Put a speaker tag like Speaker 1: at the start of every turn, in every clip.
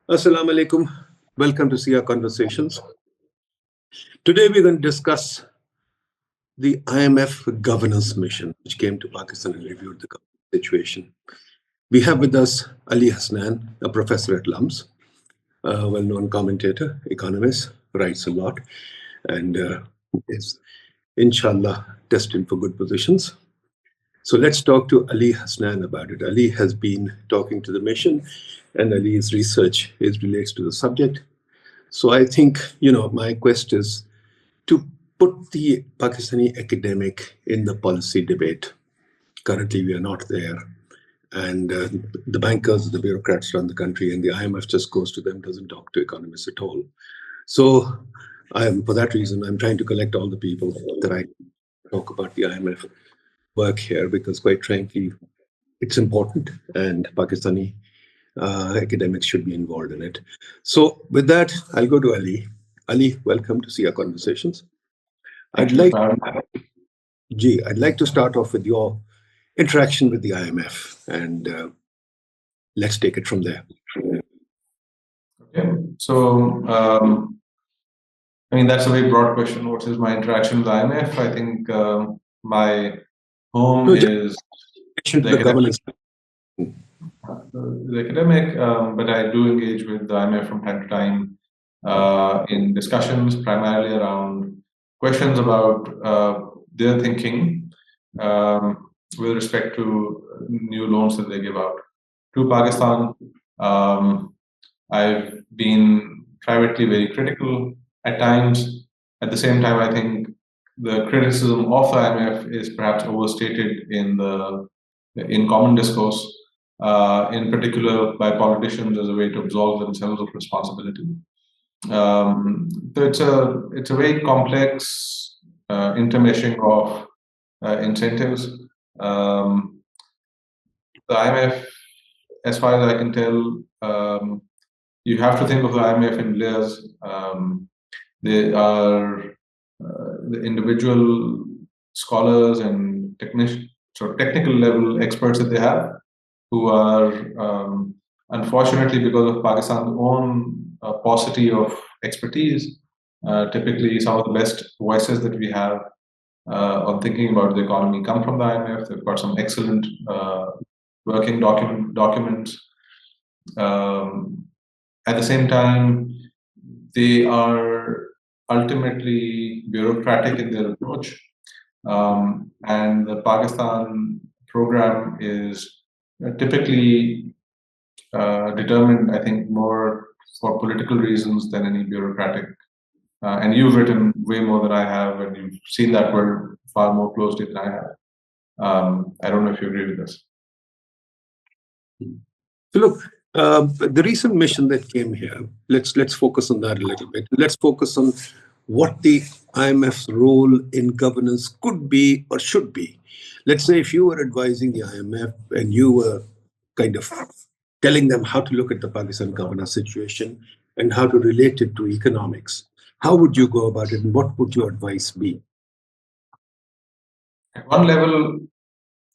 Speaker 1: Assalamu alaikum. Welcome to SIA Conversations. Today we're going to discuss the IMF governance mission, which came to Pakistan and reviewed the situation. We have with us Ali Hasnain, a professor at LUMS, a well-known commentator, economist, writes a lot, and is, inshallah, destined for good positions. So let's talk to Ali Hasnain about it. Ali has been talking to the mission, and Ali's research relates to the subject. So I think, my quest is to put the Pakistani academic in the policy debate. Currently, we are not there. And the bankers, the bureaucrats run the country, and the IMF just goes to them, doesn't talk to economists at all. So for that reason, I'm trying to collect all the people that I talk about the IMF work here, because quite frankly, it's important, and Pakistani academics should be involved in it. So with that, I'll go to Ali. Ali, welcome to SIA Conversations. I'd like to start off with your interaction with the IMF, and let's take it from there.
Speaker 2: Okay, so I mean, that's a very broad question. What is my interaction with the IMF? I think my home is
Speaker 1: the governance.
Speaker 2: The academic, but I do engage with the IMF from time to time in discussions, primarily around questions about their thinking with respect to new loans that they give out to Pakistan. I've been privately very critical at times. At the same time, I think the criticism of the IMF is perhaps overstated in common discourse, in particular by politicians, as a way to absolve themselves of responsibility. So it's a very complex intermeshing of incentives. The IMF, as far as I can tell, you have to think of the IMF in layers. They are the individual scholars and technical level experts that they have, who are, unfortunately, because of Pakistan's own paucity of expertise, typically some of the best voices that we have on thinking about the economy come from the IMF. They've got some excellent working documents. At the same time, they are ultimately bureaucratic in their approach. And the Pakistan program is typically determined, I think, more for political reasons than any bureaucratic. And you've written way more than I have, and you've seen that world far more closely than I have. I don't know if you agree with this.
Speaker 1: So look, the recent mission that came here, let's focus on that a little bit. Let's focus on what the IMF's role in governance could be or should be. Let's say if you were advising the IMF and you were kind of telling them how to look at the Pakistan governance situation and how to relate it to economics, how would you go about it, and what would your advice be?
Speaker 2: At one level,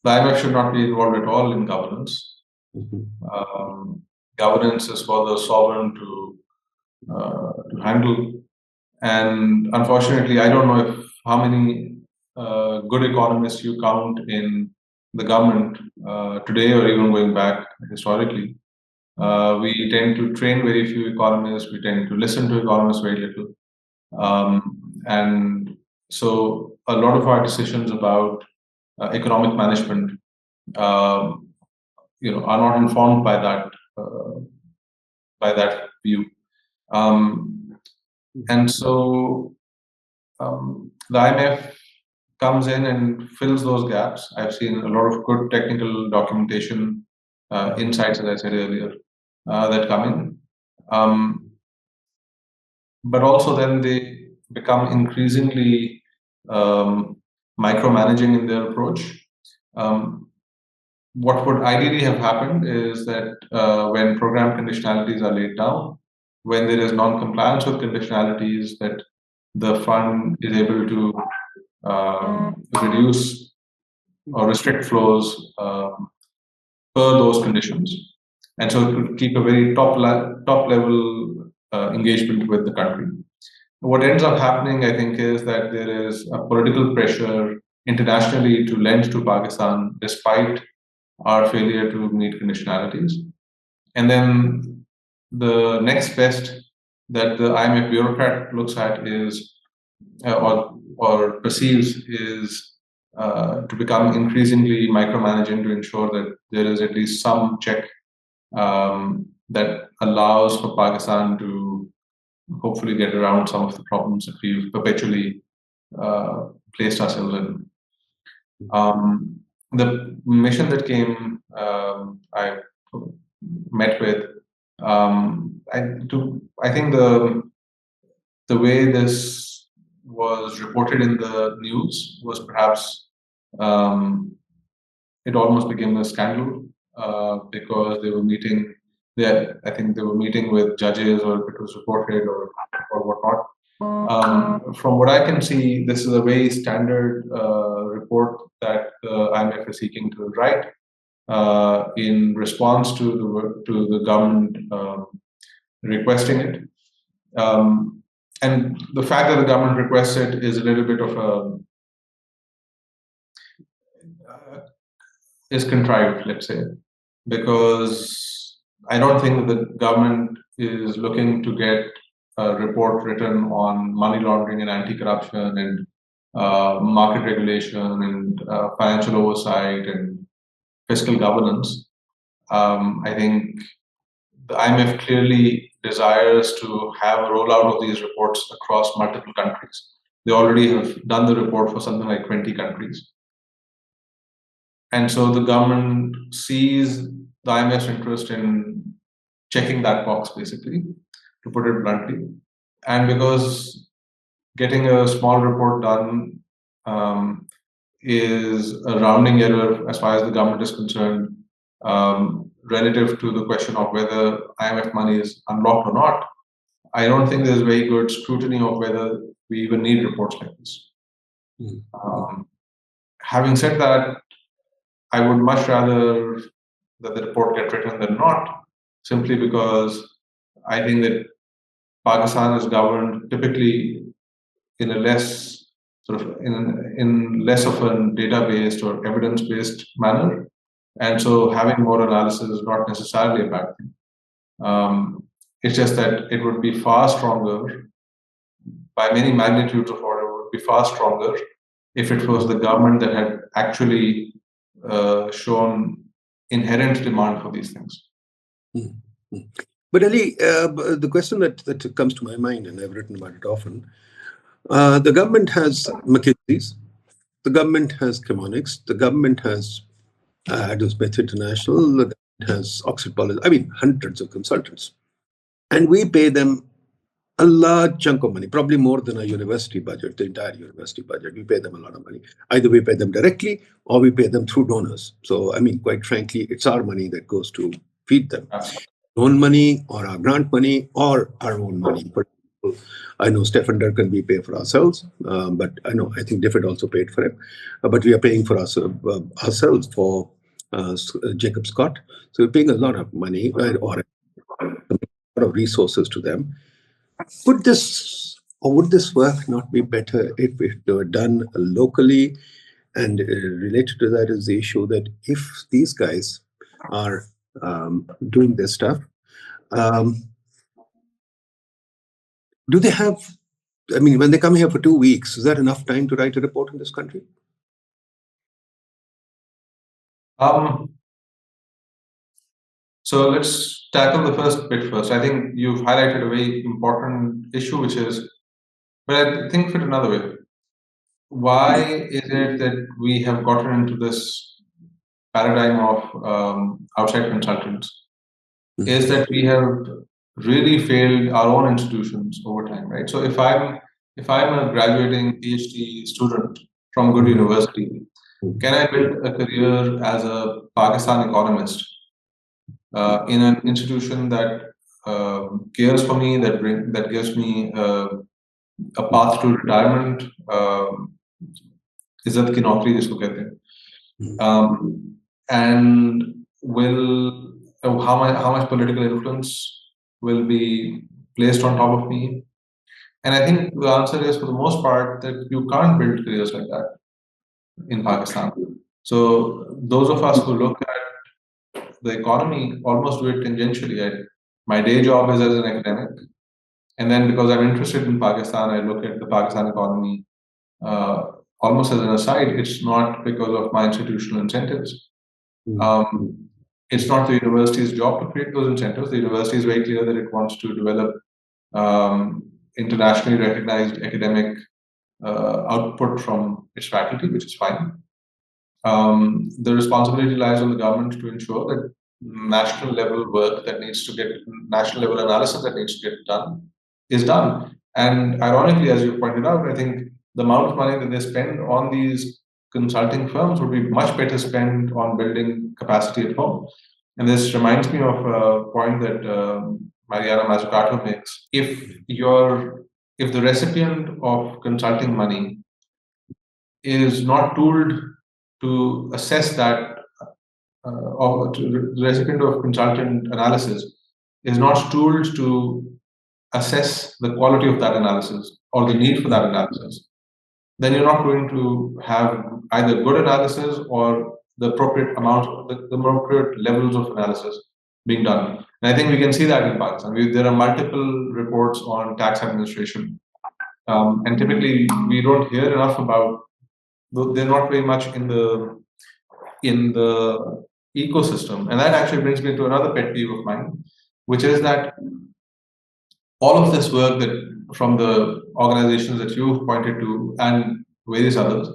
Speaker 2: the IMF should not be involved at all in governance. Governance is for the sovereign to handle. And unfortunately, I don't know how many good economists you count in the government today, or even going back historically. We tend to train very few economists. We tend to listen to economists very little. And so a lot of our decisions about economic management are not informed by that view. And so the IMF comes in and fills those gaps. I've seen a lot of good technical documentation, insights, as I said earlier, that come in. But also then they become increasingly micromanaging in their approach. What would ideally have happened is that when program conditionalities are laid down, when there is non-compliance with conditionalities, that the fund is able to reduce or restrict flows per those conditions. And so it could keep a very top top level engagement with the country. What ends up happening, I think, is that there is a political pressure internationally to lend to Pakistan despite our failure to meet conditionalities. And then the next best that the IMF bureaucrat looks at is, or perceives, is to become increasingly micromanaging to ensure that there is at least some check that allows for Pakistan to hopefully get around some of the problems that we've perpetually placed ourselves in. The mission that came, I met with, I think the way this was reported in the news was perhaps it almost became a scandal because they were meeting. I think they were meeting with judges, or if it was reported, or whatnot. From what I can see, this is a very standard report that the IMF is seeking to write in response to the government requesting it. And the fact that the government requests it is a little bit of a is contrived, let's say, because I don't think that the government is looking to get a report written on money laundering and anti-corruption and market regulation and financial oversight and fiscal governance. I think the IMF clearly desires to have a rollout of these reports across multiple countries. They already have done the report for something like 20 countries. And so the government sees the IMF's interest in checking that box, basically, to put it bluntly. And because getting a small report done is a rounding error as far as the government is concerned, relative to the question of whether IMF money is unlocked or not, I don't think there's very good scrutiny of whether we even need reports like this. Having said that, I would much rather that the report get written than not, simply because I think that Pakistan is governed typically in a less in less of a data-based or evidence-based manner, and so having more analysis is not necessarily a bad thing. It's just that it would be far stronger, by many magnitudes of order, would be far stronger if it was the government that had actually shown inherent demand for these things.
Speaker 1: But Ali, the question that comes to my mind, and I've written about it often, the government has McKinsey's, the government has Chemonics, the government has Adam Smith International, the government has Oxford Policy, I mean, hundreds of consultants. And we pay them a large chunk of money, probably more than a university budget, the entire university budget. We pay them a lot of money. Either we pay them directly or we pay them through donors. So, I mean, quite frankly, it's our money that goes to feed them. Loan money or our grant money or our own money. For example, I know Stefan Durkin we pay for ourselves, but I think Diffid also paid for him. But we are paying for ourselves for Jacob Scott. So we're paying a lot of money or a lot of resources to them. Would this work not be better if it were done locally? And related to that is the issue that if these guys are doing this stuff, do they have, I mean, when they come here for 2 weeks, is that enough time to write a report in this country?
Speaker 2: So let's tackle the first bit first. I think you've highlighted a very important issue, which is, but I think of it another way. Why is it that we have gotten into this paradigm of outside consultants? Is that we have really failed our own institutions over time, right? So if I'm a graduating PhD student from a good university, can I build a career as a Pakistan economist in an institution that cares for me, that gives me a path to retirement? इज्जत की नौकरी जिसको कहते हैं, and will how much political influence will be placed on top of me? And I think the answer is, for the most part, that you can't build careers like that in Pakistan. So those of us who look at the economy almost do it tangentially. My day job is as an academic, and then because I'm interested in Pakistan, I look at the Pakistan economy uh, almost as an aside. It's not because of my institutional incentives. Um, it's not the university's job to create those incentives. The university is very clear that it wants to develop internationally recognized academic output from its faculty, which is fine. The responsibility lies on the government to ensure that national level work that needs to get national level analysis that needs to get done is done. And ironically, as you pointed out, I think the amount of money that they spend on these consulting firms would be much better spent on building capacity at home. And this reminds me of a point that Mariana Mazzucato makes. If the recipient of consulting money is not tooled to assess that, or to the recipient of consultant analysis is not tooled to assess the quality of that analysis or the need for that analysis, then you're not going to have either good analysis or the appropriate amount, the appropriate levels of analysis being done. And I think we can see that in Pakistan. There are multiple reports on tax administration, and typically we don't hear enough about. They're not very much in the ecosystem, and that actually brings me to another pet peeve of mine, which is that all of this work that from the organizations that you've pointed to and various others,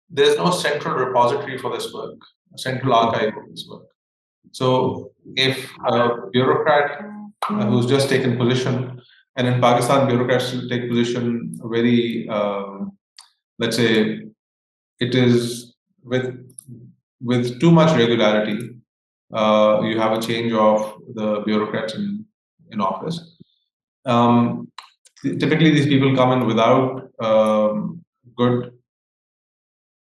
Speaker 2: there's no central repository for this work, a central archive of this work. So if a bureaucrat who's just taken position, and in Pakistan, bureaucrats take position very, let's say, it is with too much regularity. You have a change of the bureaucrats in office. Typically, these people come in without good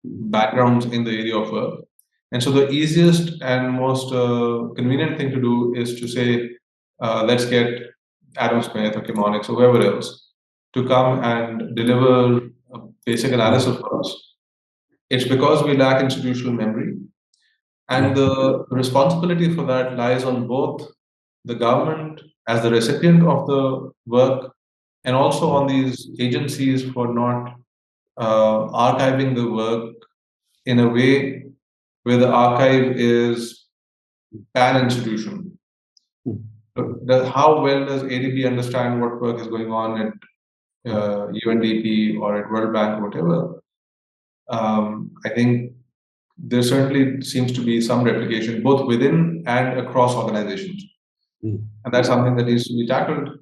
Speaker 2: backgrounds in the area of work. And so the easiest and most convenient thing to do is to say, let's get Adam Smith or Kim Onyx or whoever else to come and deliver a basic analysis for us. It's because we lack institutional memory. And the responsibility for that lies on both the government as the recipient of the work and also on these agencies for not archiving the work in a way where the archive is pan-institutional. How well does ADB understand what work is going on at UNDP or at World Bank or whatever? I think there certainly seems to be some replication both within and across organizations. And that's something that needs to be tackled.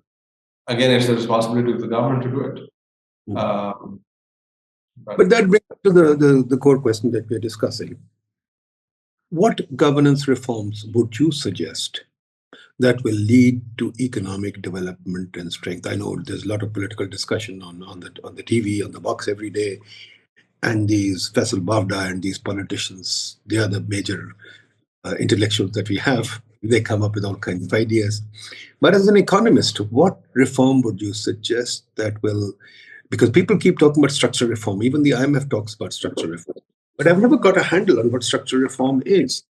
Speaker 2: Again, it's the responsibility of the government to do it.
Speaker 1: But that brings us to the core question that we're discussing. What governance reforms would you suggest that will lead to economic development and strength? I know there's a lot of political discussion on the TV, on the box every day, and these Faisal Bavda and these politicians, they are the major intellectuals that we have. They come up with all kinds of ideas. But as an economist, what reform would you suggest that will, because people keep talking about structural reform, even the IMF talks about structural reform, but I've never got a handle on what structural reform is.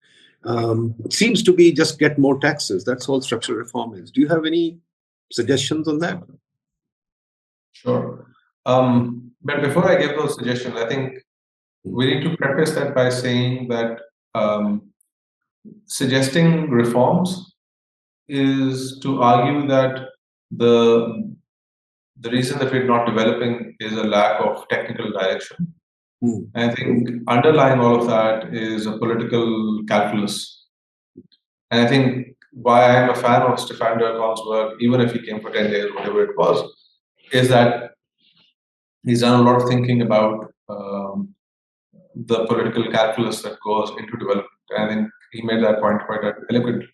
Speaker 1: It seems to be just get more taxes. That's all structural reform is. Do you have any suggestions on that?
Speaker 2: Sure. But before I give those suggestions, I think we need to preface that by saying that suggesting reforms is to argue that the reason that we're not developing is a lack of technical direction. I think underlying all of that is a political calculus. And I think why I'm a fan of Stefan Durkheim's work, even if he came for 10 days, whatever it was, is that he's done a lot of thinking about the political calculus that goes into development. And I think he made that point quite eloquently.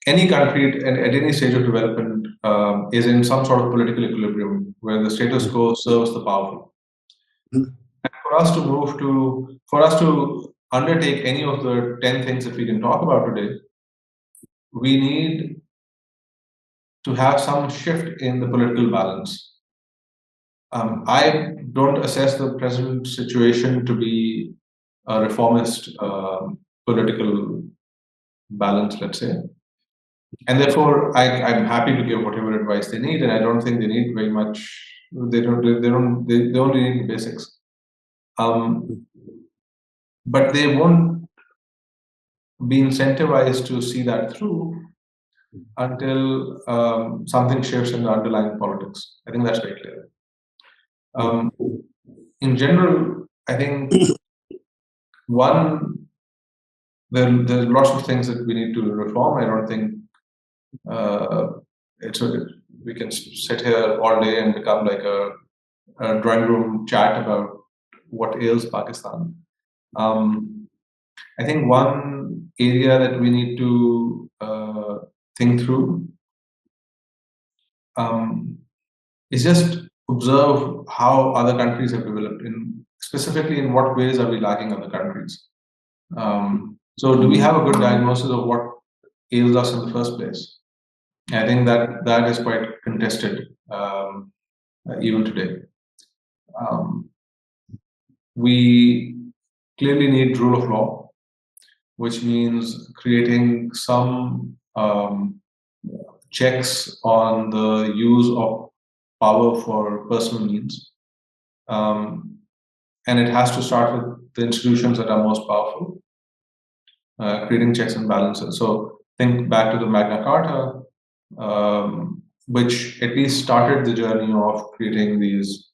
Speaker 2: Any country at any stage of development is in some sort of political equilibrium where the status quo serves the powerful. And for us to undertake any of the 10 things that we can talk about today, we need to have some shift in the political balance. I don't assess the present situation to be a reformist political balance, let's say. And therefore, I'm happy to give whatever advice they need, and I don't think they need very much. They only need the basics. But they won't be incentivized to see that through until something shifts in the underlying politics. I think that's very clear. In general, I think there's lots of things that we need to reform. I don't think we can sit here all day and become like a drawing room chat about what ails Pakistan. I think one area that we need to think through is just observe how other countries have developed, specifically in what ways are we lagging other countries. So do we have a good diagnosis of what ails us in the first place? I think that is quite contested even today. We clearly need rule of law, which means creating some checks on the use of power for personal means. And it has to start with the institutions that are most powerful, creating checks and balances. So think back to the Magna Carta, which at least started the journey of creating these,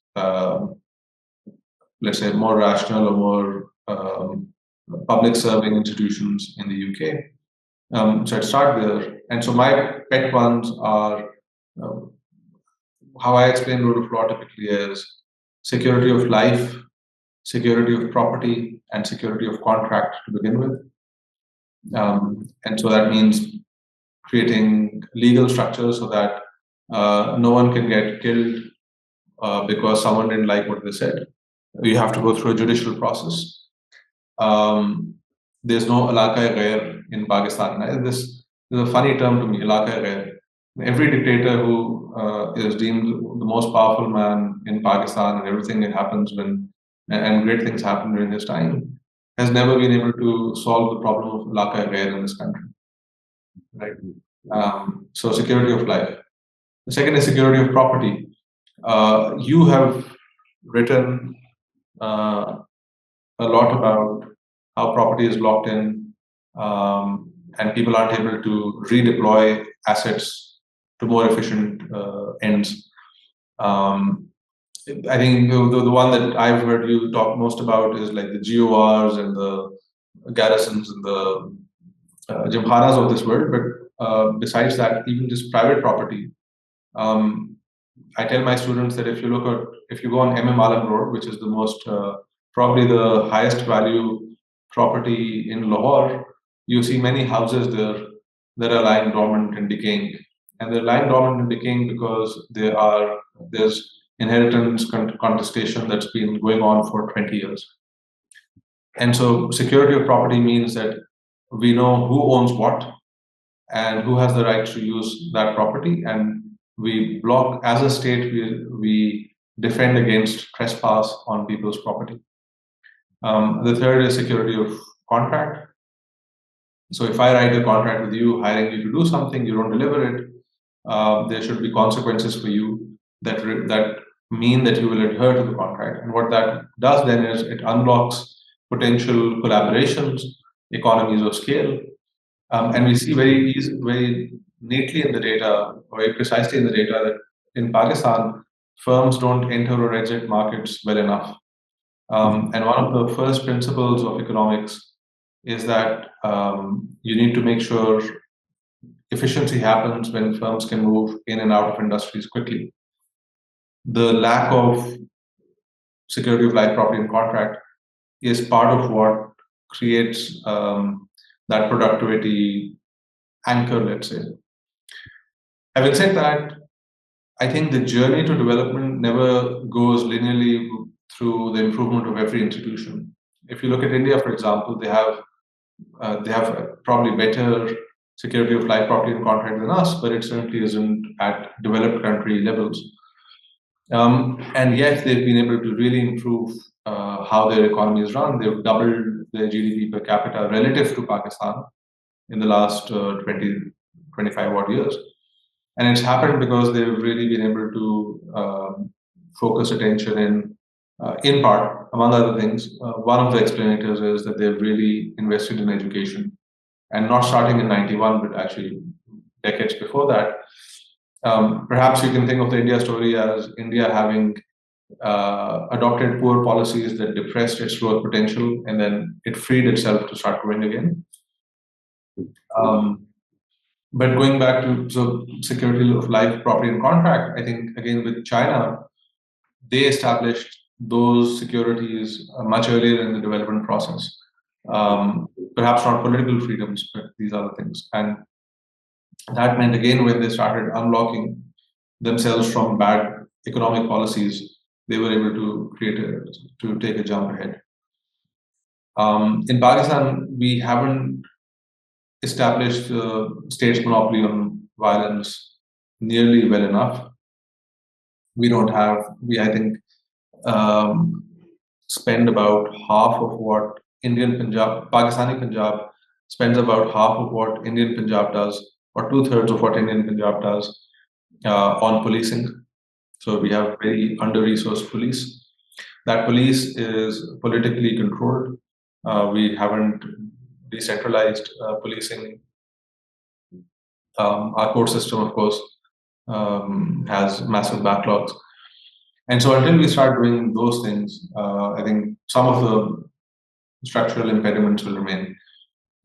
Speaker 2: let's say, more rational or more public serving institutions in the UK. So I'd start there. And so my pet ones are, how I explain rule of law typically is security of life, security of property, and security of contract to begin with. And so that means creating legal structures so that no one can get killed because someone didn't like what they said. You have to go through a judicial process. There's no ilaka-e-ghair in Pakistan. This is a funny term to me, ilaka-e-ghair. Every dictator who is deemed the most powerful man in Pakistan, and everything that happens and great things happen during his time, has never been able to solve the problem of ilaka-e-ghair in this country. Right. So security of life. The second is security of property. You have written a lot about how property is locked in, and people aren't able to redeploy assets to more efficient ends. I think the one that I've heard you talk most about is like the GORs and the garrisons and the Jimkhanas of this world. But besides that, even just private property, I tell my students that if you go on Alam Road, which is the most probably the highest value property in Lahore, you see many houses there that are lying dormant and decaying, and they're lying dormant and decaying because there's inheritance contestation that's been going on for 20 years. And so security of property means that we know who owns what and who has the right to use that property, and we block, as a state, we defend against trespass on people's property. The third is security of contract. So if I write a contract with you, hiring you to do something, you don't deliver it, there should be consequences for you that mean that you will adhere to the contract. And what that does then is it unlocks potential collaborations, economies of scale, and we see very neatly in the data, very precisely in the data, that in Pakistan, firms don't enter or exit markets well enough. And one of the first principles of economics is that you need to make sure efficiency happens when firms can move in and out of industries quickly. The lack of security of life, property, and contract is part of what creates that productivity anchor, let's say. Having said that, I think the journey to development never goes linearly through the improvement of every institution. If you look at India, for example, they have probably better security of life, property, and contract than us, but it certainly isn't at developed country levels. And yet they've been able to really improve how their economy is run. They've doubled their GDP per capita relative to Pakistan in the last 20, 25 odd years. And it's happened because they've really been able to focus attention in part, among other things. One of the explanators is that they've really invested in education, and not starting in 91, but actually decades before that. Perhaps you can think of the India story as India having adopted poor policies that depressed its growth potential, and then it freed itself to start growing again. But going back to security of life, property, and contract, I think again with China, they established those securities much earlier in the development process. Perhaps not political freedoms, but these other things. And that meant again when they started unlocking themselves from bad economic policies, they were able to take a jump ahead. In Pakistan, we haven't established the state's monopoly on violence nearly well enough. We don't have, I think, spend about half of what Pakistani Punjab spends about half of what Indian Punjab does, or 2/3 of what Indian Punjab does on policing. So we have very under-resourced police. That police is politically controlled. We haven't decentralized policing. Our court system, of course, has massive backlogs. And so until we start doing those things, I think some of the structural impediments will remain.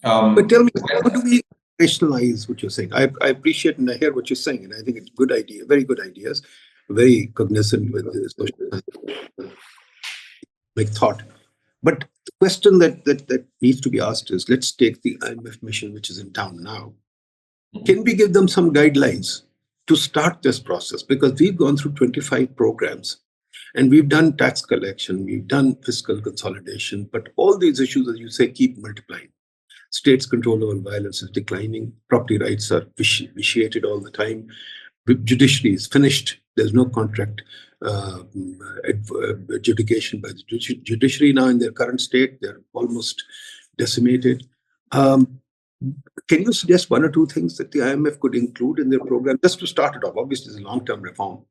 Speaker 1: But tell me, how do we rationalize what you're saying? I appreciate and I hear what you're saying, and I think it's good idea, very good ideas, very cognizant with the social like thought. But the question that needs to be asked is, let's take the IMF mission, which is in town now. Can we give them some guidelines to start this process? Because we've gone through 25 programs and we've done tax collection, we've done fiscal consolidation, but all these issues, as you say, keep multiplying. States' control over violence is declining. Property rights are vitiated all the time. Judiciary is finished. There's no contract adjudication by the judiciary now in their current state. They're almost decimated. Can you suggest one or two things that the IMF could include in their program, just to start it off? Obviously, it's a long-term reform.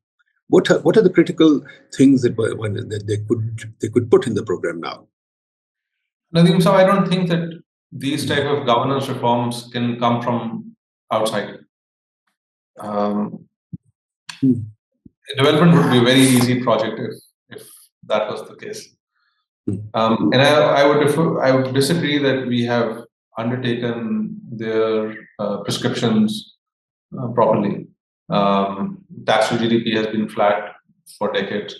Speaker 1: What are the critical things that they could put in the program now?
Speaker 2: Nadeem, so I don't think that these type of governance reforms can come from outside. Development would be a very easy project if that was the case. And I would disagree that we have undertaken their prescriptions properly. Tax to GDP has been flat for decades.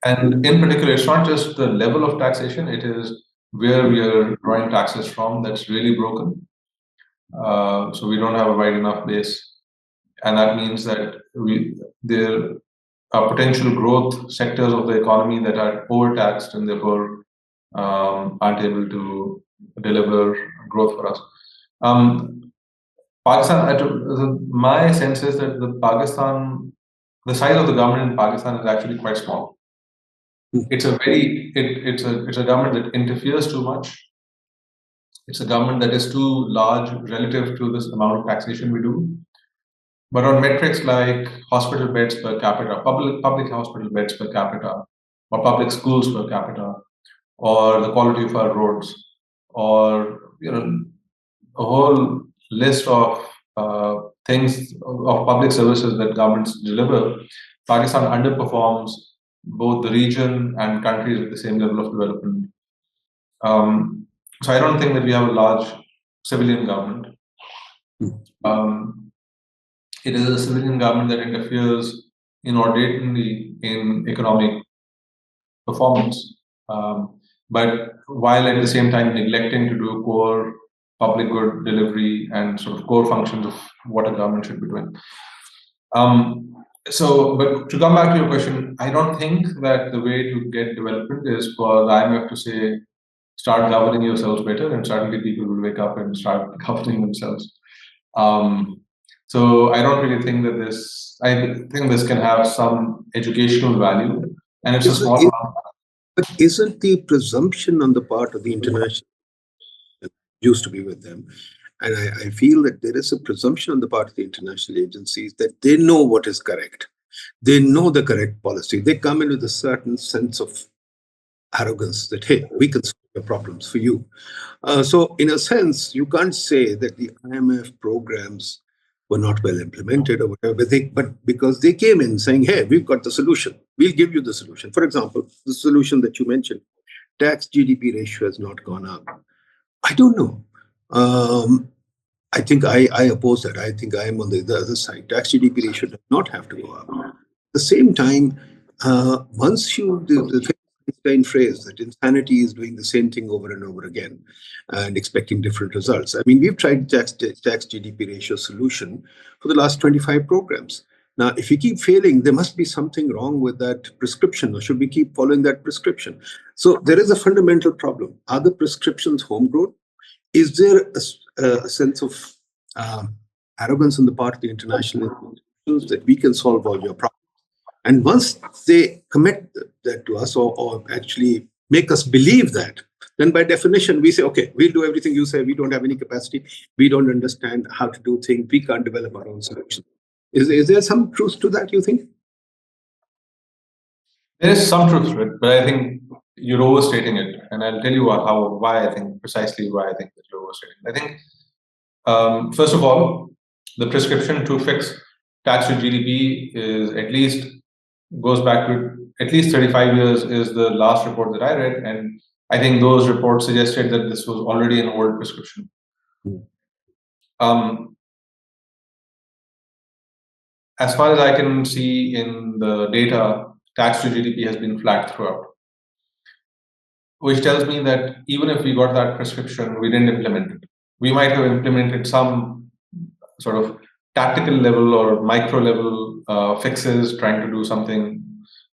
Speaker 2: And in particular, it's not just the level of taxation, it is where we are drawing taxes from that's really broken. So we don't have a wide enough base. And that means that there are potential growth sectors of the economy that are overtaxed and therefore aren't able to deliver growth for us. Pakistan, my sense is that the size of the government in Pakistan is actually quite small. It's a government that interferes too much. It's a government that is too large relative to this amount of taxation we do. But on metrics like hospital beds per capita, public hospital beds per capita, or public schools per capita, or the quality of our roads, or a whole list of things of public services that governments deliver, Pakistan underperforms both the region and countries with the same level of development. So I don't think that we have a large civilian government. It is a civilian government that interferes inordinately in economic performance, but while at the same time neglecting to do core public good delivery and sort of core functions of what a government should be doing. But to come back to your question, I don't think that the way to get development is for the IMF to say, start governing yourselves better, and suddenly people will wake up and start governing themselves. So I don't really think that this. I think this can have some educational value, and it's a
Speaker 1: Is,
Speaker 2: small
Speaker 1: is,
Speaker 2: amount.
Speaker 1: but isn't the presumption on the part of the international, used to be with them, and I feel that there is a presumption on the part of the international agencies that they know what is correct. They know the correct policy. They come in with a certain sense of arrogance that, hey, we can solve your problems for you. So, in a sense, you can't say that the IMF programs were not well implemented or whatever, but because they came in saying, hey, we've got the solution, we'll give you the solution. For example, the solution that you mentioned, tax GDP ratio has not gone up. I don't know. Um, I think I oppose that. I think I am on the other side. Tax GDP ratio does not have to go up. At the same time, once the Einstein phrase that insanity is doing the same thing over and over again and expecting different results. I mean, we've tried tax GDP ratio solution for the last 25 programs. Now, if we keep failing, there must be something wrong with that prescription, or should we keep following that prescription? So there is a fundamental problem. Are the prescriptions homegrown? Is there a sense of arrogance on the part of the international institutions that we can solve all your problems? And once they commit that to us, or actually make us believe that, then by definition, we say, okay, we'll do everything you say. We don't have any capacity. We don't understand how to do things. We can't develop our own solutions. Is there some truth to that, you think?
Speaker 2: There is some truth to it, but I think you're overstating it, and I'll tell you why I think precisely why I think that you're overstating. I think first of all, the prescription to fix tax to GDP is at least goes back to at least 35 years is the last report that I read, and I think those reports suggested that this was already an old prescription. As far as I can see in the data, tax to GDP has been flat throughout, which tells me that even if we got that prescription, we didn't implement it. We might have implemented some sort of tactical level or micro level fixes, trying to do something.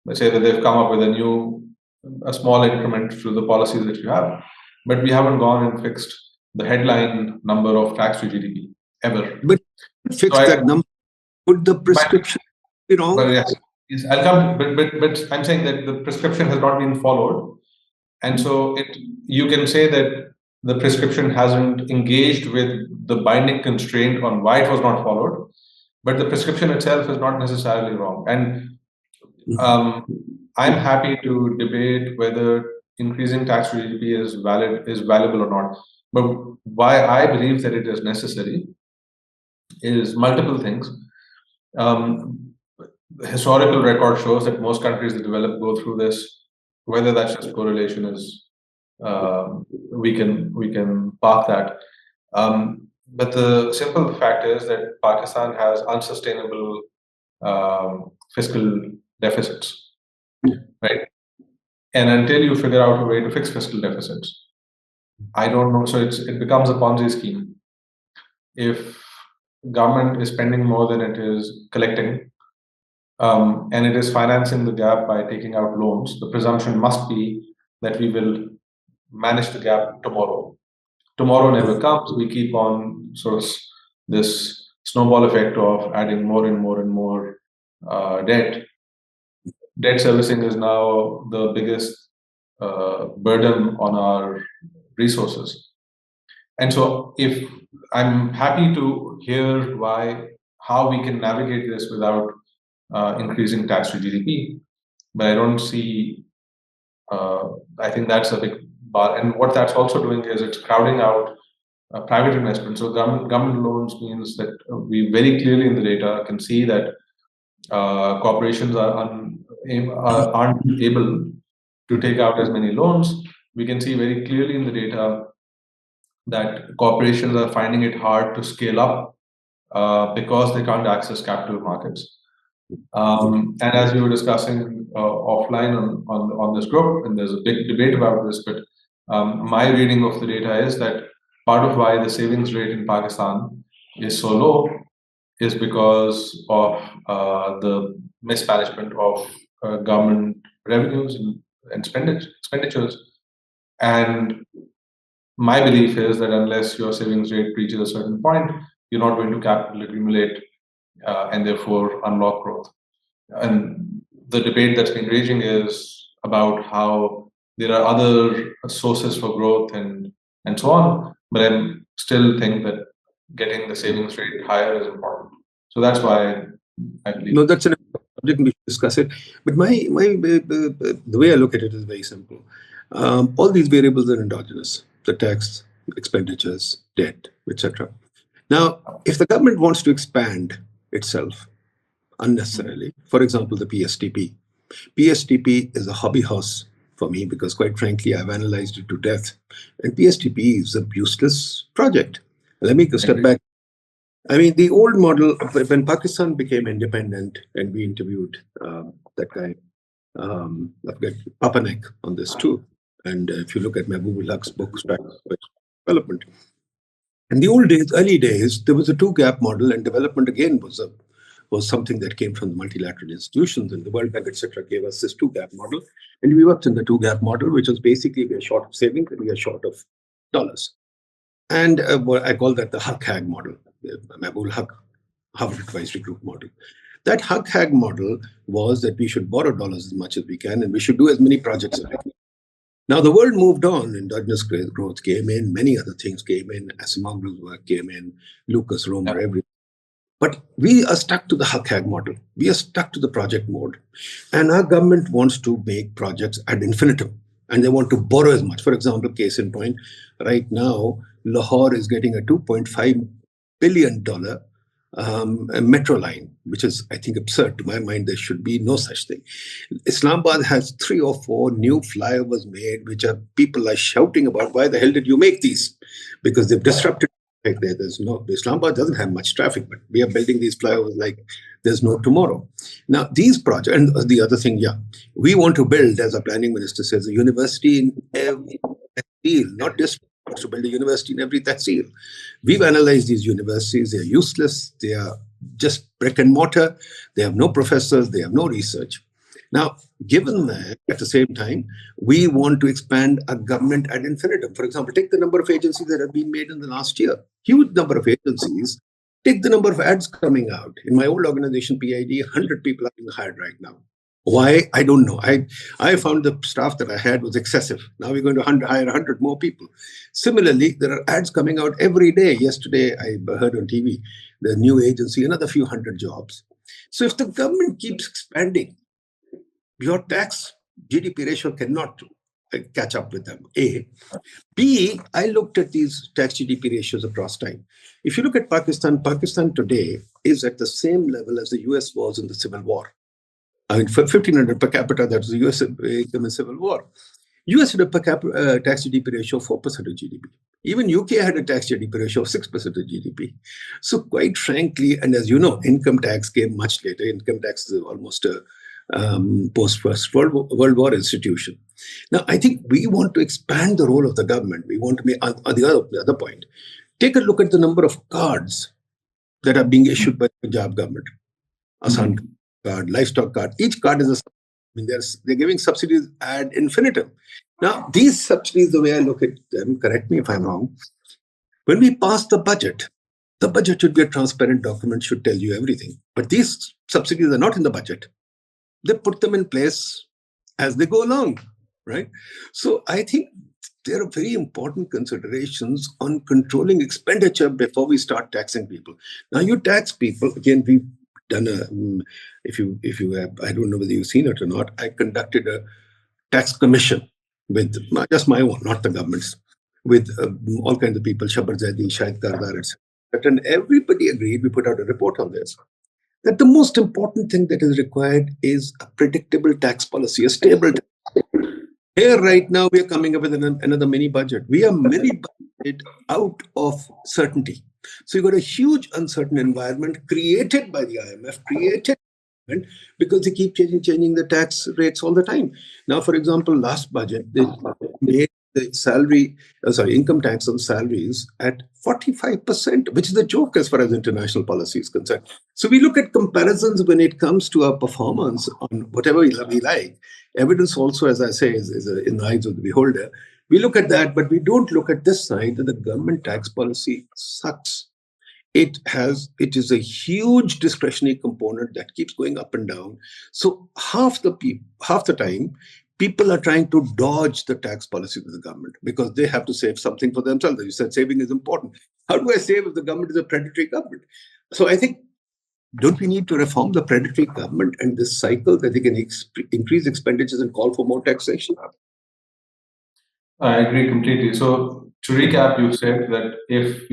Speaker 2: Let's say that they've come up with a small increment to the policies that you have, but we haven't gone and fixed the headline number of tax to GDP ever.
Speaker 1: But fix that number. Would the prescription be wrong?
Speaker 2: But yes, I'll come. But I'm saying that the prescription has not been followed, and so you can say that the prescription hasn't engaged with the binding constraint on why it was not followed, but the prescription itself is not necessarily wrong. And I'm happy to debate whether increasing tax to GDP is valuable or not. But why I believe that it is necessary is multiple things. The historical record shows that most countries that develop go through this. Whether that's just correlation is we can park that. But the simple fact is that Pakistan has unsustainable fiscal deficits, right? And until you figure out a way to fix fiscal deficits, I don't know. So it becomes a Ponzi scheme. If government is spending more than it is collecting, and it is financing the gap by taking out loans, the presumption must be that we will manage the gap tomorrow. Tomorrow never comes. We keep on sort of this snowball effect of adding more and more and more debt. Debt servicing is now the biggest burden on our resources. And so if I'm happy to hear how we can navigate this without increasing tax to GDP, but I don't see. I think that's a big bar, and what that's also doing is it's crowding out private investment. So government loans means that we very clearly in the data can see that corporations aren't able to take out as many loans. We can see very clearly in the data that corporations are finding it hard to scale up because they can't access capital markets. And as we were discussing offline on this group, and there's a big debate about this, but my reading of the data is that part of why the savings rate in Pakistan is so low is because of the mismanagement of government revenues and expenditures. And my belief is that unless your savings rate reaches a certain point, you're not going to capital accumulate and therefore unlock growth. And the debate that's been raging is about how there are other sources for growth and so on. But I still think that getting the savings rate higher is important. So that's why I believe.
Speaker 1: No, that's an subject we should discuss it. But the way I look at it is very simple. All these variables are endogenous: the tax, expenditures, debt, etc. Now, if the government wants to expand itself unnecessarily, for example, the PSTP. PSTP is a hobby horse for me because, quite frankly, I've analyzed it to death. And PSTP is a useless project. Let me step back. I mean, the old model, when Pakistan became independent, and we interviewed that guy, I forget, Papanek on this too. And if you look at Nadeem Ul Haque's book, Strategy for Development, in the old days, early days, there was a two-gap model, and development again was something that came from the multilateral institutions, and the World Bank, etc., gave us this two-gap model, and we worked in the two-gap model, which was basically we are short of savings and we are short of dollars. And I call that the Haque model, the Nadeem Haque Harvard Advisory Group model. That Haque model was that we should borrow dollars as much as we can, and we should do as many projects as we can. Now, the world moved on. Endogenous growth came in, many other things came in, Asimoglu's work came in, Lucas, Romer, everything. But we are stuck to the Haque model. We are stuck to the project mode. And our government wants to make projects ad infinitum, and they want to borrow as much. For example, case in point, right now, Lahore is getting a $2.5 billion a metro line, which is, I think, absurd. To my mind, there should be no such thing. Islamabad has 3 or 4 new flyovers made, which are people are shouting about, why the hell did you make these? Because they've disrupted. There's no, Islamabad doesn't have much traffic, but we are building these flyovers like there's no tomorrow. Now, these projects, and the other thing, we want to build, as our planning minister says, a university in every tehsil, not just to build a university in every tehsil. We've analyzed these universities. They're useless. They are just brick and mortar. They have no professors. They have no research. Now, given that, at the same time, we want to expand our government ad infinitum. For example, take the number of agencies that have been made in the last year. Huge number of agencies. Take the number of ads coming out. In my old organization, PID, 100 people are being hired right now. Why? I don't know. I found the staff that I had was excessive. Now we're going to hire 100 more people. Similarly, there are ads coming out every day. Yesterday, I heard on TV, the new agency, another few hundred jobs. So if the government keeps expanding, your tax GDP ratio cannot catch up with them, A. B, I looked at these tax GDP ratios across time. If you look at Pakistan, Pakistan today is at the same level as the US was in the Civil War. I mean, for 1,500 per capita, that was the US income in Civil War. US had a per capita tax GDP ratio of 4% of GDP. Even UK had a tax GDP ratio of 6% of GDP. So quite frankly, and as you know, income tax came much later. Income tax is almost a post-First World War institution. Now, I think we want to expand the role of the government. We want to make, the other point, take a look at the number of cards that are being issued by the Punjab government. Asan card, livestock card. Each card is a, I mean, they're giving subsidies ad infinitum. Now, these subsidies, the way I look at them, correct me if I'm wrong, when we pass the budget should be a transparent document, should tell you everything. But these subsidies are not in the budget. They put them in place as they go along, right? So I think there are very important considerations on controlling expenditure before we start taxing people. Now, you tax people, again, we've done a, if you have, I don't know whether you've seen it or not, I conducted a tax commission with just my own, not the government's, with all kinds of people, Shabar Zaidi, Shahid Kardar, etc. And everybody agreed, we put out a report on this, that the most important thing that is required is a predictable tax policy, a stable tax. Here right now, we are coming up with another mini budget. We are mini budgeted out of certainty. So you've got a huge uncertain environment created by the IMF, because they keep changing the tax rates all the time. Now, for example, last budget, they made the income tax on salaries at 45%, which is a joke as far as international policy is concerned. So we look at comparisons when it comes to our performance on whatever we like. Evidence also, as I say, is in the eyes of the beholder. We look at that, but we don't look at this side that the government tax policy sucks. It is a huge discretionary component that keeps going up and down. So half the time people are trying to dodge the tax policy of the government because they have to save something for themselves. You said saving is important. How do I save if the government is a predatory government? So I think, don't we need to reform the predatory government and this cycle that they can increase expenditures and call for more taxation?
Speaker 2: I agree completely. So to recap, you said that if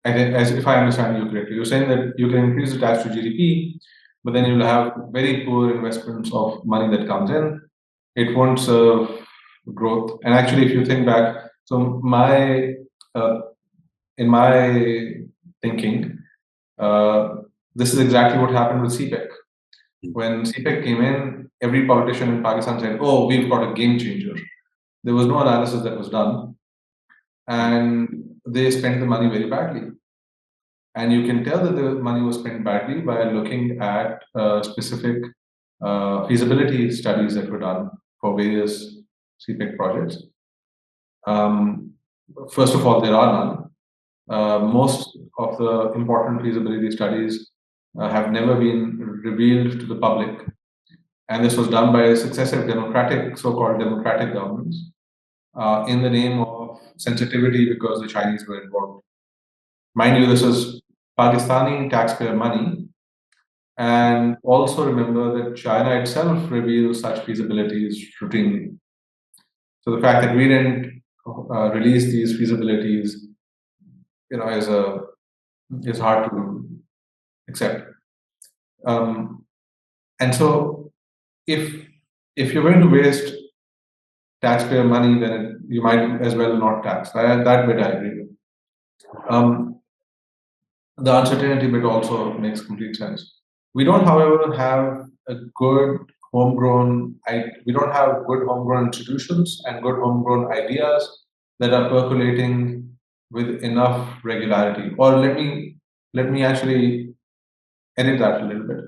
Speaker 2: I understand you correctly, you're saying that you can increase the tax to GDP, but then you'll have very poor investments of money that comes in. It won't serve growth. And actually, if you think back, so in my thinking, this is exactly what happened with CPEC. When CPEC came in, every politician in Pakistan said, "Oh, we've got a game changer." There was no analysis that was done, and they spent the money very badly. And you can tell that the money was spent badly by looking at specific feasibility studies that were done for various CPEC projects. First of all, there are none. Most of the important feasibility studies have never been revealed to the public. And this was done by successive so-called democratic governments, in the name of sensitivity because the Chinese were involved. Mind you, this is Pakistani taxpayer money. And also remember that China itself reveals such feasibilities routinely. So the fact that we didn't release these feasibilities, is hard to accept. And so if you're going to waste taxpayer money, then you might as well not tax. That bit I agree with. The uncertainty bit also makes complete sense. We don't, however, have a good homegrown. We don't have good homegrown institutions and good homegrown ideas that are percolating with enough regularity. Or let me actually edit that a little bit.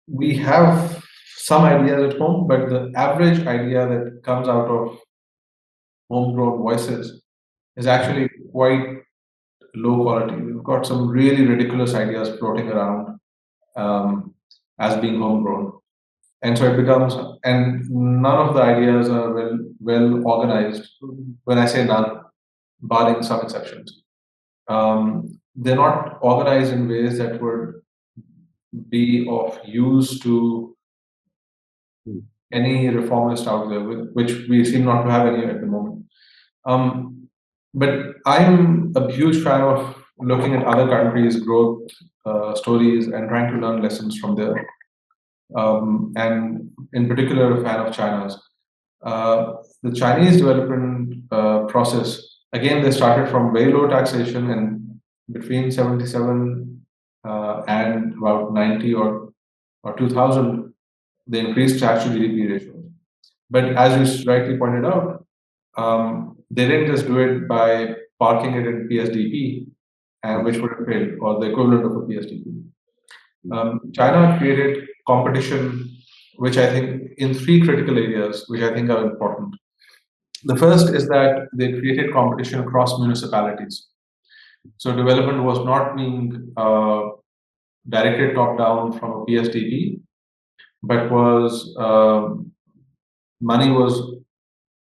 Speaker 2: We have some ideas at home, but the average idea that comes out of homegrown voices is actually quite low quality. We've got some really ridiculous ideas floating around as being homegrown, and so it becomes. And none of the ideas are well organized. When I say none, barring some exceptions, they're not organized in ways that would be of use to any reformist out there, which we seem not to have any at the moment. But I'm a huge fan of looking at other countries' growth stories and trying to learn lessons from there. And in particular, a fan of China's. The Chinese development process, again, they started from very low taxation, and between 77 and about 90 or 2000, they increased tax to GDP ratio. But as you rightly pointed out, they didn't just do it by parking it in PSDP, which would have failed, or the equivalent of a PSDP. China created competition, which I think in three critical areas, which I think are important. The first is that they created competition across municipalities. So development was not being directed top down from a PSDP, but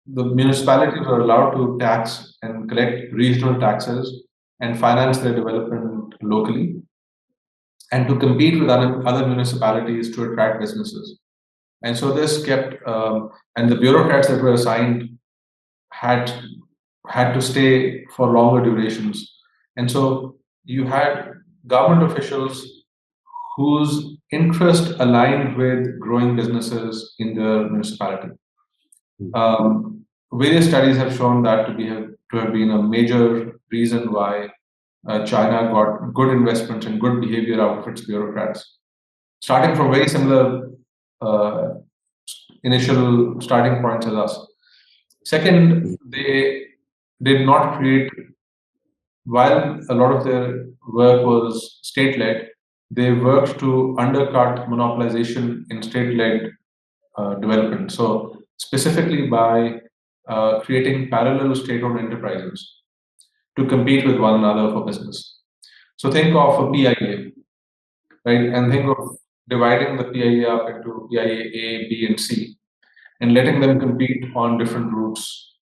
Speaker 2: the municipalities were allowed to tax and collect regional taxes and finance their development locally, and to compete with other municipalities to attract businesses. And so this kept, and the bureaucrats that were assigned had to stay for longer durations. And so you had government officials whose interest aligned with growing businesses in the municipality. Various studies have shown that to have been a major reason why China got good investments and good behavior out of its bureaucrats, starting from very similar initial starting points as us. Second, they did not create, while a lot of their work was state-led, they worked to undercut monopolization in state-led development. So specifically by creating parallel state-owned enterprises to compete with one another for business. So think of a PIA, right? And think of dividing the PIA up into PIA A, B, and C, and letting them compete on different routes.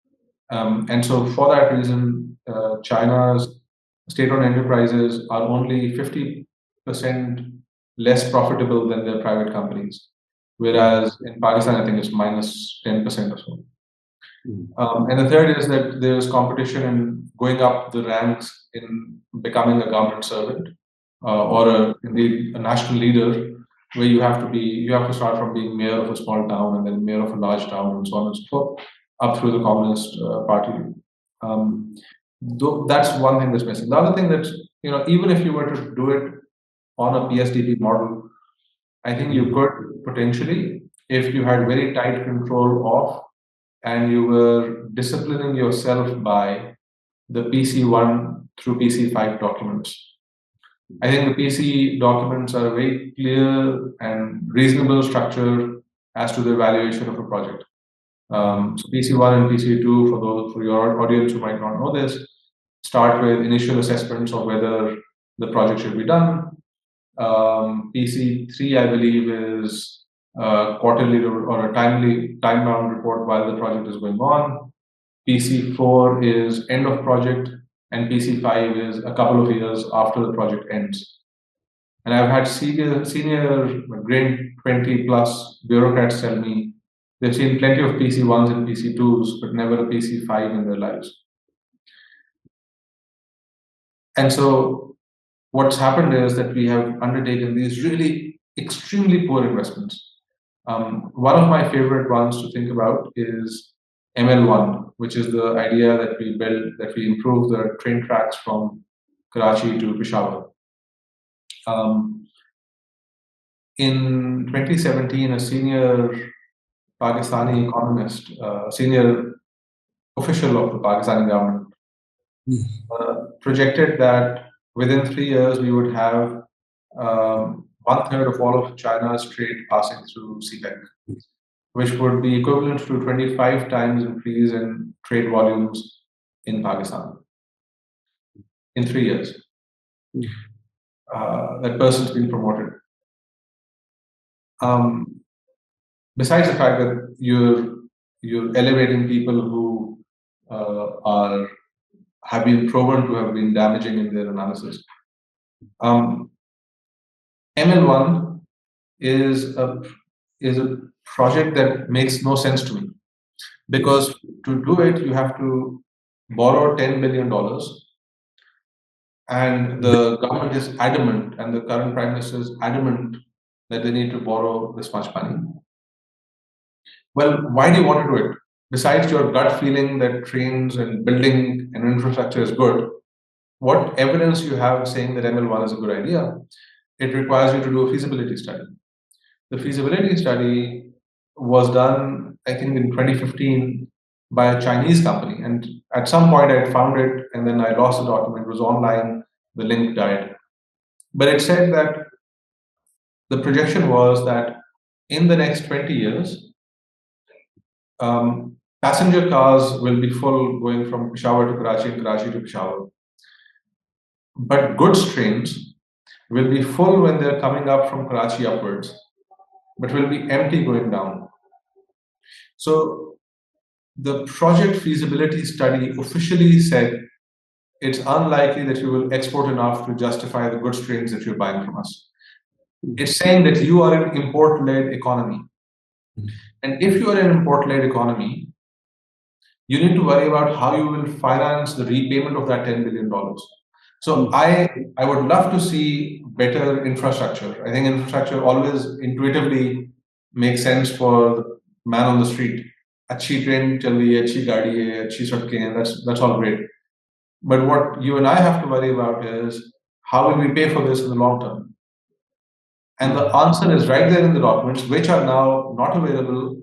Speaker 2: And so for that reason, China's state-owned enterprises are only 50% less profitable than their private companies. Whereas in Pakistan, I think it's minus 10% or so. And the third is that there's competition in going up the ranks in becoming a government servant or indeed a national leader, where you have to start from being mayor of a small town and then mayor of a large town and so on and so forth, up through the Communist Party. That's one thing that's missing. The other thing that, even if you were to do it on a PSDP model, I think you could potentially, if you had very tight control of and you were disciplining yourself by the PC1 through PC5 documents. I think the PC documents are a very clear and reasonable structure as to the evaluation of a project. So PC1 and PC2, for your audience who might not know this, start with initial assessments of whether the project should be done. PC3, I believe, is quarterly or a time-bound report while the project is going on. PC4 is end of project, and PC5 is a couple of years after the project ends. And I've had senior grade 20 plus bureaucrats tell me they've seen plenty of PC1s and PC2s, but never a PC5 in their lives. And so what's happened is that we have undertaken these really extremely poor investments. One of my favorite ones to think about is ML1, which is the idea that we improve the train tracks from Karachi to Peshawar. In 2017, a senior Pakistani economist, senior official of the Pakistani government, projected that within 3 years we would have 1/3 of all of China's trade passing through CPEC, which would be equivalent to 25 times increase in trade volumes in Pakistan in 3 years. That person's been promoted. Besides the fact that you're elevating people who have been proven to have been damaging in their analysis. ML1 is a project that makes no sense to me, because to do it you have to borrow $10 billion, and the government is adamant, and the current prime minister is adamant that they need to borrow this much money. Well, why do you want to do it? Besides your gut feeling that trains and building and infrastructure is good, what evidence you have saying that ML1 is a good idea? It requires you to do a feasibility study. The feasibility study was done, I think, in 2015 by a Chinese company. And at some point I found it, and then I lost the document. It was online, the link died. But it said that the projection was that in the next 20 years, passenger cars will be full going from Peshawar to Karachi and Karachi to Peshawar. But goods trains will be full when they're coming up from Karachi upwards, but will be empty going down. So the project feasibility study officially said it's unlikely that you will export enough to justify the goods trains that you're buying from us. It's saying that you are an import-led economy. And if you are an import-led economy, you need to worry about how you will finance the repayment of that $10 billion. So I would love to see better infrastructure. I think infrastructure always intuitively makes sense for the man on the street. Achhi train chal rahi hai, achhi gaadi hai, achhi sadkein hain, that's all great. But what you and I have to worry about is how will we pay for this in the long term? And the answer is right there in the documents, which are now not available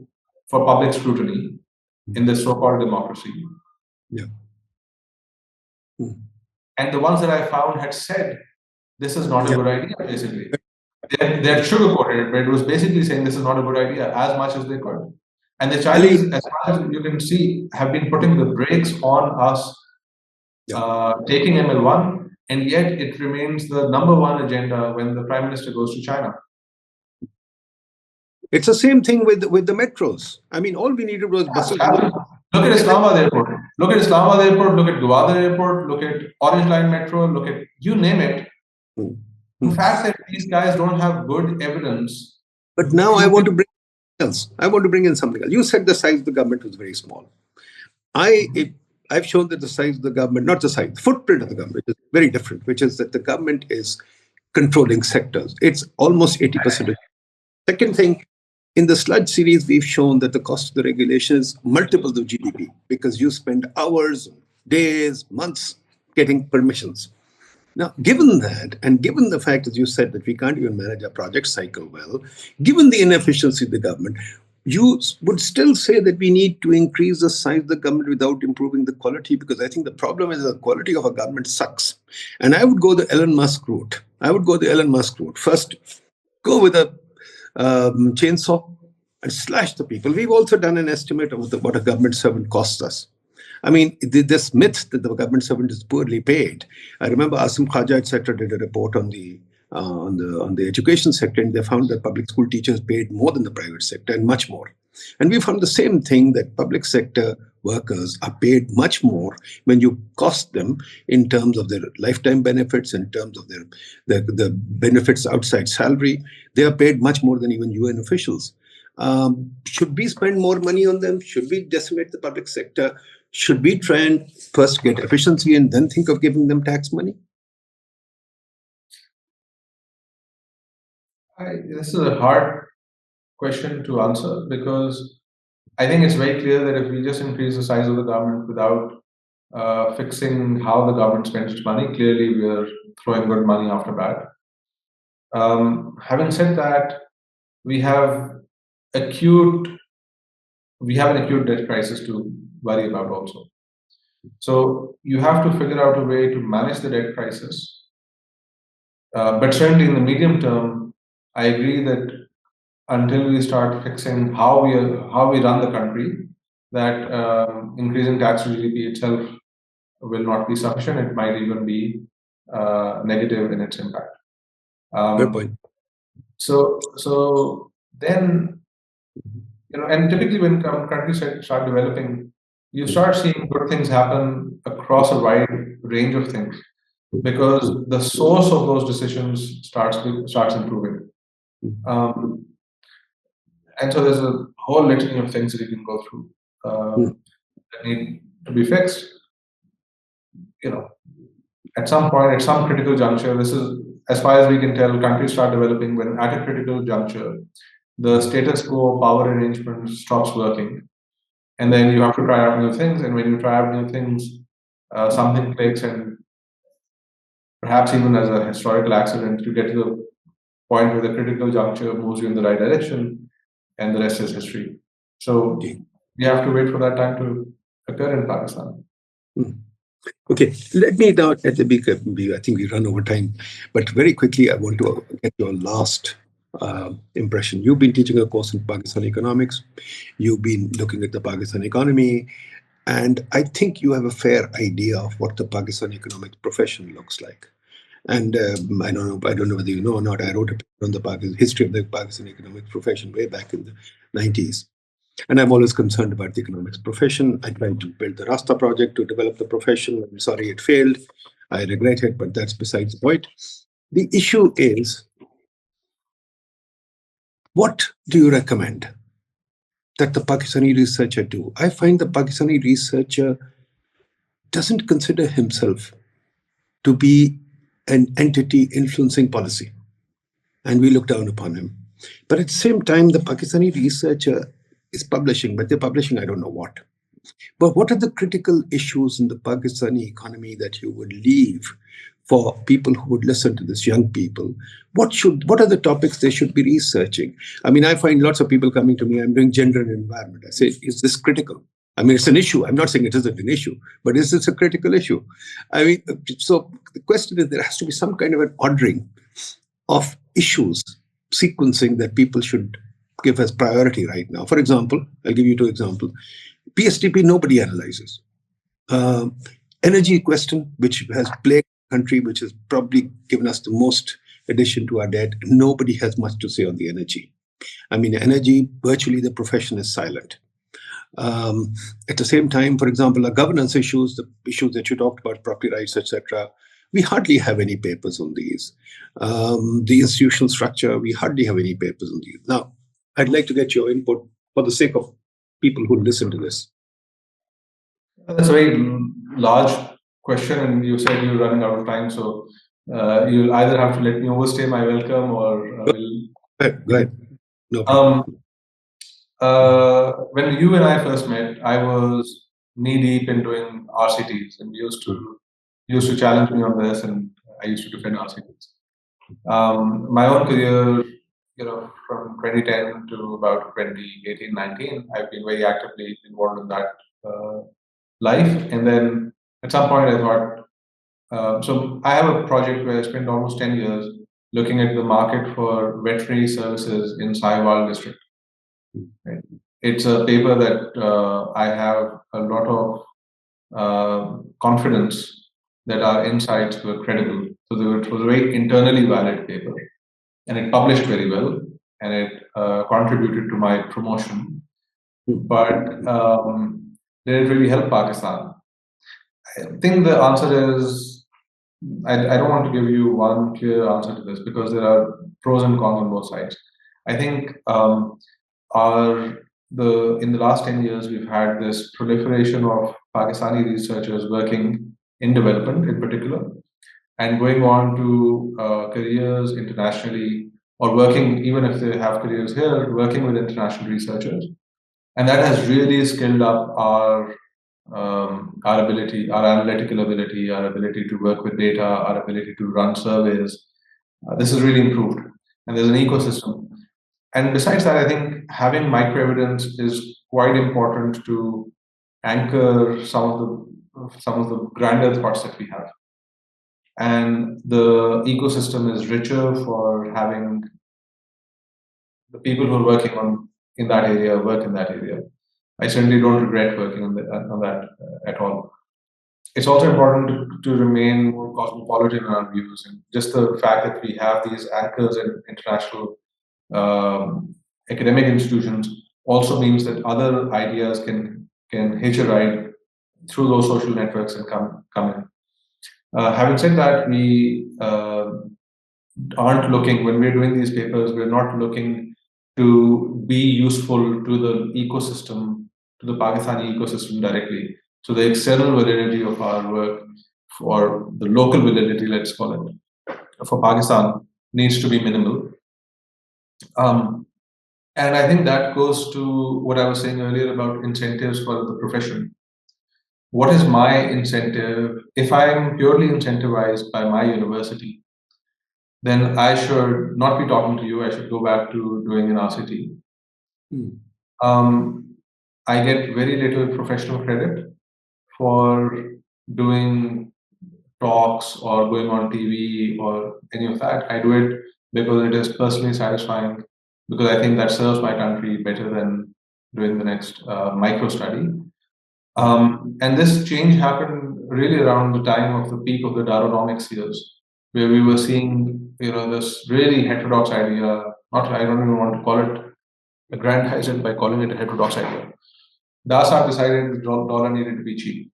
Speaker 2: for public scrutiny in this so-called democracy.
Speaker 1: Yeah.
Speaker 2: And the ones that I found had said, this is not a good idea, basically. They had sugarcoated it, but it was basically saying this is not a good idea as much as they could. And the Chinese, as far as you can see, have been putting the brakes on us taking ML1, and yet it remains the number one agenda when the Prime Minister goes to China.
Speaker 1: It's the same thing with the metros. I mean, all we needed was buses.
Speaker 2: Look at Islamabad Airport. Look at Islamabad Airport. Look at Gwadar Airport. Look at Orange Line Metro. Look at you name it. The fact that these guys don't have good evidence.
Speaker 1: But now I want to bring else. I want to bring in something else. You said the size of the government was very small. I've shown that the size of the government, not the size, the footprint of the government is very different, which is that the government is controlling sectors. It's almost 80%. Second thing, in the sludge series, we've shown that the cost of the regulation is multiples of GDP because you spend hours, days, months getting permissions. Now, given that, and given the fact, as you said, that we can't even manage our project cycle well, given the inefficiency of the government, you would still say that we need to increase the size of the government without improving the quality, because I think the problem is the quality of a government sucks. And I would go the Elon Musk route. First, go with a chainsaw and slash the people. We've also done an estimate of what a government servant costs us. I mean, this myth that the government servant is poorly paid. I remember Asim Khaja, etc., did a report on the education sector, and they found that public school teachers paid more than the private sector and much more. And we found the same thing, that public sector workers are paid much more when you cost them in terms of their lifetime benefits, in terms of the benefits outside salary. They are paid much more than even UN officials. Should we spend more money on them? Should we decimate the public sector? Should we try and first get efficiency and then think of giving them tax money?
Speaker 2: This is a hard question to answer, because I think it's very clear that if we just increase the size of the government without fixing how the government spends its money, clearly we are throwing good money after bad. Having said that, we have an acute debt crisis to worry about also. So you have to figure out a way to manage the debt crisis. But certainly in the medium term, I agree that until we start fixing how we run the country, that increasing tax to GDP itself will not be sufficient. It might even be negative in its impact.
Speaker 1: Fair point.
Speaker 2: So then, and typically when countries start developing, you start seeing good things happen across a wide range of things, because the source of those decisions starts improving. And so there's a whole litany of things that you can go through that need to be fixed. At some point, at some critical juncture, this is, as far as we can tell, countries start developing when at a critical juncture, the status quo power arrangement stops working. And then you have to try out new things. And when you try out new things, something clicks, and perhaps even as a historical accident, you get to the point where the critical juncture moves you in the right direction, and the rest is history. So we have to wait for that time to occur in Pakistan.
Speaker 1: Okay, let me now at the big. I think we run over time, but very quickly, I want to get your last impression. You've been teaching a course in Pakistan economics. You've been looking at the Pakistan economy, and I think you have a fair idea of what the Pakistan economics profession looks like. And I don't know whether you know or not. I wrote a paper on the history of the Pakistan economics profession way back in the 90s. And I'm always concerned about the economics profession. I tried to build the Rasta project to develop the profession. I'm sorry it failed. I regret it, but that's besides the point. The issue is, what do you recommend that the Pakistani researcher do? I find the Pakistani researcher doesn't consider himself to be an entity influencing policy, and we look down upon him. But at the same time, the Pakistani researcher is publishing, but they're publishing I don't know what. But what are the critical issues in the Pakistani economy that you would leave for people who would listen to this, young people? What are the topics they should be researching? I mean, I find lots of people coming to me, I'm doing gender and environment. I say, is this critical? I mean, it's an issue. I'm not saying it isn't an issue, but is this a critical issue? I mean, so the question is, there has to be some kind of an ordering of issues, sequencing that people should give as priority right now. For example, I'll give you two examples. PSTP, nobody analyzes. Uh, Energy question, which has plagued the country, which has probably given us the most addition to our debt. Nobody has much to say on the energy. I mean, energy, virtually the profession is silent. At the same time, for example, our governance issues, the issues that you talked about, property rights, etc., we hardly have any papers on these. The institutional structure, we hardly have any papers on these. Now, I'd like to get your input for the sake of people who listen to this.
Speaker 2: That's a very large question, and you said you're running out of time, so you'll either have to let me overstay my welcome or
Speaker 1: Go ahead. No problem.
Speaker 2: When you and I first met, I was knee deep in doing RCTs, and you used to challenge me on this, and I used to defend RCTs. My own career, from 2010 to about 2018, 19, I've been very actively involved in that life. And then at some point I thought, so I have a project where I spent almost 10 years looking at the market for veterinary services in Sahiwal district. Right? It's a paper that I have a lot of confidence that our insights were credible. So it was a very internally valid paper, and it published very well, and it contributed to my promotion. But did it really help Pakistan? I think the answer is, I don't want to give you one clear answer to this because there are pros and cons on both sides. I think in the last 10 years, we've had this proliferation of Pakistani researchers working in development in particular, and going on to careers internationally, or working, even if they have careers here, working with international researchers. And that has really skilled up our ability, our analytical ability, our ability to work with data, our ability to run surveys. This has really improved, and there's an ecosystem. And besides that, I think having micro evidence is quite important to anchor some of the grander thoughts that we have. And the ecosystem is richer for having the people who are working in that area work in that area. I certainly don't regret working on that at all. It's also important to remain more cosmopolitan in our views, and just the fact that we have these anchors in international academic institutions also means that other ideas can hitch a ride through those social networks and come in. Having said that, we aren't looking, when we're doing these papers, we're not looking to be useful to the ecosystem, to the Pakistani ecosystem directly. So the external validity of our work, or the local validity, let's call it, for Pakistan needs to be minimal. And I think that goes to what I was saying earlier about incentives for the profession. What is my incentive? If I'm purely incentivized by my university, then I should not be talking to you. I should go back to doing an RCT. I get very little professional credit for doing talks or going on TV or any of that. I do it because it is personally satisfying, because I think that serves my country better than doing the next micro study. And this change happened really around the time of the peak of the Daronomics years, where we were seeing, this really heterodox idea. I don't even want to call it aggrandize it by calling it a heterodox idea. Dasar decided the dollar needed to be cheap.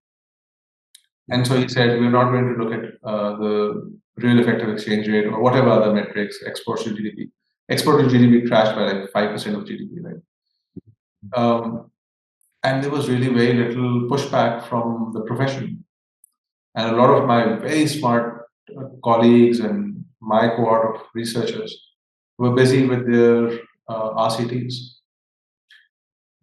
Speaker 2: And so he said, we're not going to look at the real effective exchange rate or whatever other metrics, exports to GDP. Export to GDP crashed by like 5% of GDP, right? And there was really very little pushback from the profession. And a lot of my very smart colleagues and my cohort of researchers were busy with their RCTs,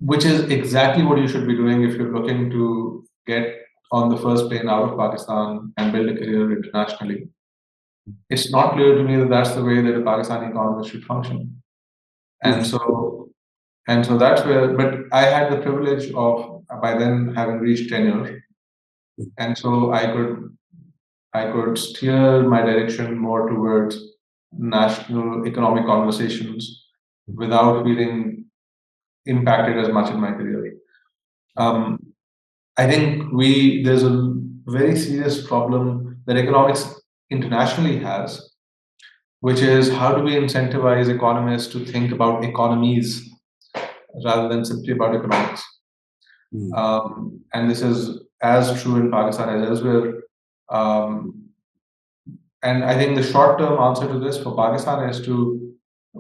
Speaker 2: which is exactly what you should be doing if you're looking to get on the first plane out of Pakistan and build a career internationally. It's not clear to me that that's the way that a Pakistani economist should function. And so that's where, but I had the privilege of, by then, having reached tenure. And so I could steer my direction more towards national economic conversations without feeling impacted as much in my career. I think there's a very serious problem that economics internationally has, which is how do we incentivize economists to think about economies rather than simply about economics? And this is as true in Pakistan as elsewhere. And I think the short-term answer to this for Pakistan is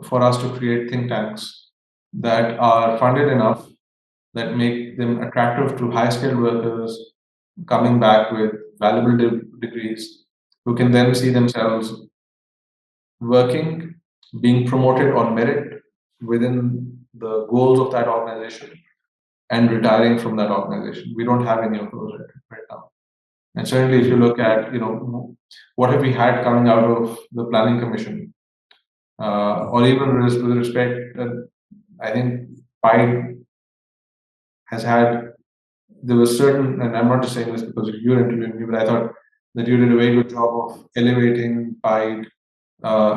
Speaker 2: for us to create think tanks that are funded enough that make them attractive to high-skilled workers coming back with valuable degrees, who can then see themselves working, being promoted on merit within the goals of that organization, and retiring from that organization. We don't have any of those right now. And certainly, if you look at, what have we had coming out of the Planning Commission, or even with respect, I think PIDE has had, there was certain, and I'm not just saying this because you're interviewing me, but I thought that you did a very good job of elevating PIDE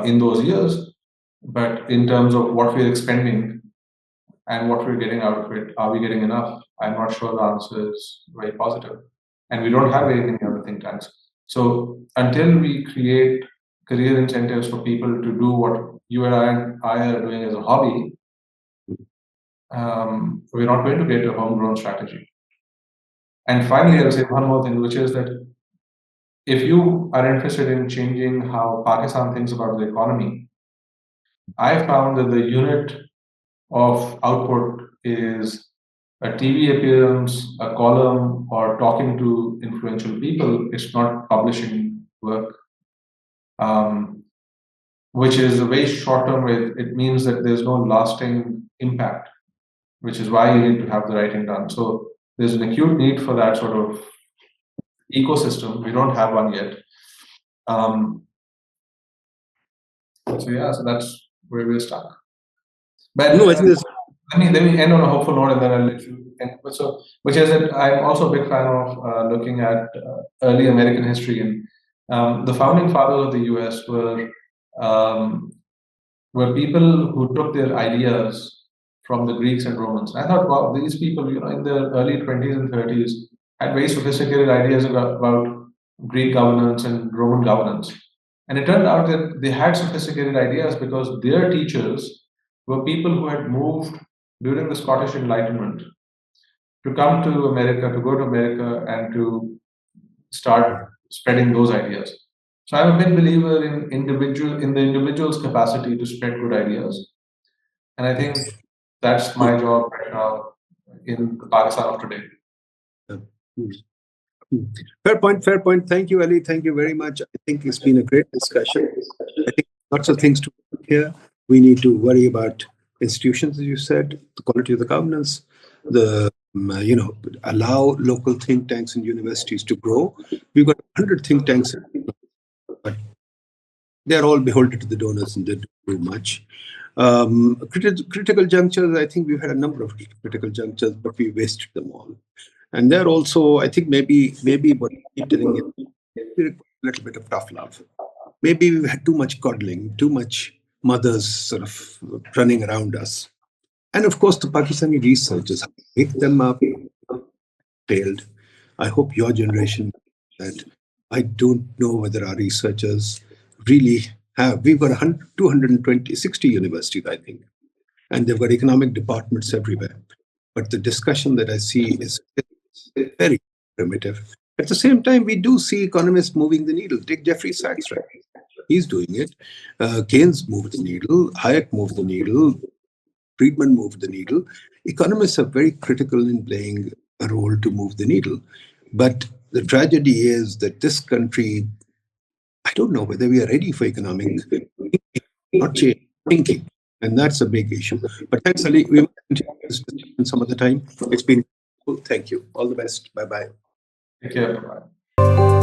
Speaker 2: in those years. But in terms of what we're expending and what we're getting out of it, are we getting enough? I'm not sure the answer is very positive. And we don't have anything in other think tanks. So until we create career incentives for people to do what you and I are doing as a hobby, we're not going to get a homegrown strategy. And finally, I'll say one more thing, which is that if you are interested in changing how Pakistan thinks about the economy, I found that the unit of output is a TV appearance, a column, or talking to influential people. It's not publishing work, which is a very short-term way. It means that there's no lasting impact, which is why you need to have the writing done. So there's an acute need for that sort of ecosystem. We don't have one yet. So that's where we're stuck. But
Speaker 1: No, I think that's
Speaker 2: let me end on a hopeful note, and then I'll let you end. So, which is that I'm also a big fan of looking at early American history, and the founding fathers of the U.S. Um, were people who took their ideas from the Greeks and Romans. I thought, wow, these people, in their early 20s and 30s, had very sophisticated ideas about Greek governance and Roman governance. And it turned out that they had sophisticated ideas because their teachers were people who had moved during the Scottish Enlightenment to come to America, to go to America, and to start spreading those ideas. So I'm a big believer in the individual's capacity to spread good ideas, and I think that's my job right now in the Pakistan of today.
Speaker 1: Fair point. Fair point. Thank you, Ali. Thank you very much. I think it's been a great discussion. I think lots of things to work here. We need to worry about institutions, as you said, the quality of the governance, the allow local think tanks and universities to grow. We've got 100 think tanks, but they're all beholden to the donors and they don't do much. Critical junctures, I think we've had a number of critical junctures, but we wasted them all. And they're also, I think maybe what I keep telling you, a little bit of tough love. Maybe we've had too much coddling, too much mothers sort of running around us. And of course, the Pakistani researchers, pick them up, failed. I hope your generation that. I don't know whether our researchers really have. We've got 220, 60 universities, I think, and they've got economic departments everywhere. But the discussion that I see is very primitive. At the same time, we do see economists moving the needle. Take Jeffrey Sachs, right? He's doing it. Keynes moved the needle. Hayek moved the needle. Friedman moved the needle. Economists are very critical in playing a role to move the needle. But the tragedy is that this country, I don't know whether we are ready for economic not change, thinking. And that's a big issue. But thanks, Ali. We will continue this discussion some other time. It's been cool. Thank you. All the best. Bye-bye.
Speaker 2: Take care. Bye-bye.